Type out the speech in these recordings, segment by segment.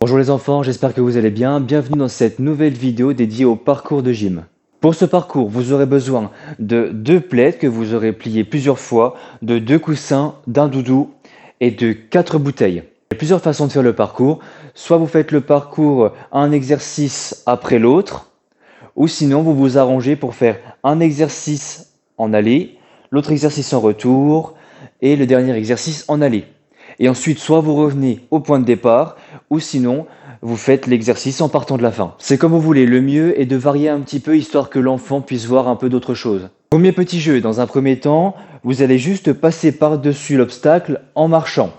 Bonjour les enfants, j'espère que vous allez bien. Bienvenue dans cette nouvelle vidéo dédiée au parcours de gym. Pour ce parcours, vous aurez besoin de 2 plaids que vous aurez pliés plusieurs fois, de 2 coussins, d'un doudou et de 4 bouteilles. Il y a plusieurs façons de faire le parcours. Soit vous faites le parcours un exercice après l'autre, ou sinon vous vous arrangez pour faire un exercice en aller, l'autre exercice en retour et le dernier exercice en aller. Et ensuite, soit vous revenez au point de départ, ou sinon, vous faites l'exercice en partant de la fin. C'est comme vous voulez, le mieux est de varier un petit peu, histoire que l'enfant puisse voir un peu d'autres choses. Premier petit jeu, dans un premier temps, vous allez juste passer par-dessus l'obstacle en marchant.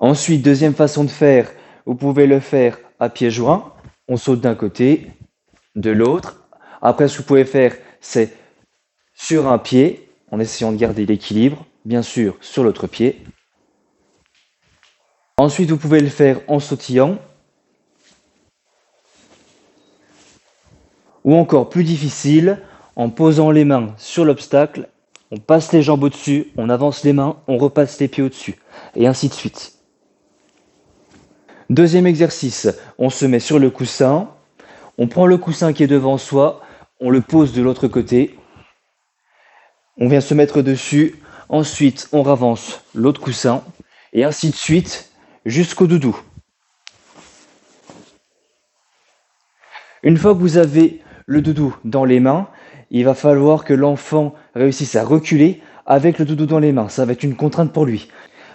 Ensuite, deuxième façon de faire, vous pouvez le faire à pieds joints. On saute d'un côté, de l'autre. Après, ce que vous pouvez faire, c'est sur un pied, en essayant de garder l'équilibre, bien sûr, sur l'autre pied. Ensuite, vous pouvez le faire en sautillant. Ou encore plus difficile, en posant les mains sur l'obstacle, on passe les jambes au-dessus, on avance les mains, on repasse les pieds au-dessus, et ainsi de suite. Deuxième exercice, on se met sur le coussin, on prend le coussin qui est devant soi, on le pose de l'autre côté, on vient se mettre dessus, ensuite on ravance l'autre coussin, et ainsi de suite jusqu'au doudou. Une fois que vous avez le doudou dans les mains, il va falloir que l'enfant réussisse à reculer avec le doudou dans les mains. Ça va être une contrainte pour lui.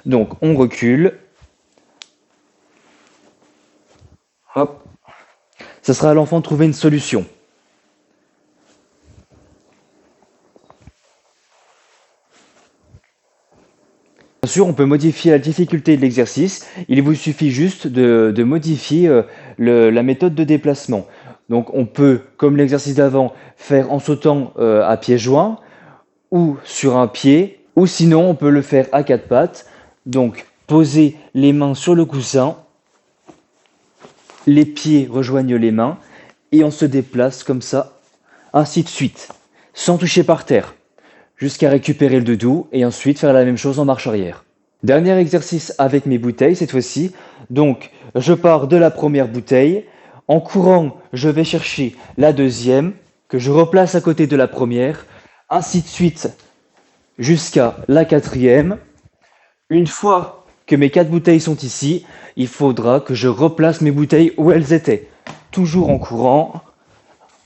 Donc on recule. Hop. Ça sera à l'enfant de trouver une solution. Bien sûr, on peut modifier la difficulté de l'exercice. Il vous suffit juste de modifier la méthode de déplacement. Donc on peut, comme l'exercice d'avant, faire en sautant à pieds joints ou sur un pied, ou sinon on peut le faire à 4 pattes. Donc poser les mains sur le coussin, les pieds rejoignent les mains et on se déplace comme ça, ainsi de suite, sans toucher par terre, jusqu'à récupérer le doudou et ensuite faire la même chose en marche arrière. Dernier exercice avec mes bouteilles cette fois-ci. Donc je pars de la première bouteille. En courant, je vais chercher la deuxième, que je replace à côté de la première, ainsi de suite jusqu'à la quatrième. Une fois que mes 4 bouteilles sont ici, il faudra que je replace mes bouteilles où elles étaient. Toujours en courant,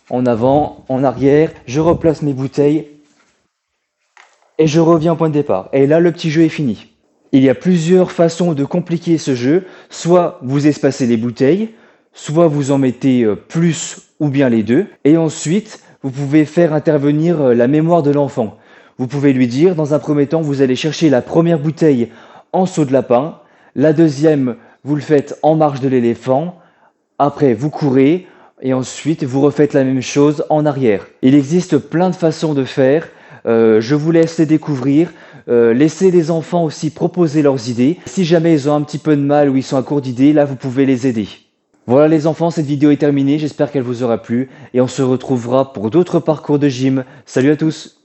en avant, en arrière, je replace mes bouteilles et je reviens au point de départ. Et là, le petit jeu est fini. Il y a plusieurs façons de compliquer ce jeu. Soit vous espacez les bouteilles, soit vous en mettez plus ou bien les deux. Et ensuite, vous pouvez faire intervenir la mémoire de l'enfant. Vous pouvez lui dire, dans un premier temps, vous allez chercher la première bouteille en saut de lapin. La deuxième, vous le faites en marche de l'éléphant. Après, vous courez et ensuite, vous refaites la même chose en arrière. Il existe plein de façons de faire. Je vous laisse les découvrir. Laissez les enfants aussi proposer leurs idées. Si jamais ils ont un petit peu de mal ou ils sont à court d'idées, là, vous pouvez les aider. Voilà les enfants, cette vidéo est terminée. J'espère qu'elle vous aura plu et on se retrouvera pour d'autres parcours de gym. Salut à tous!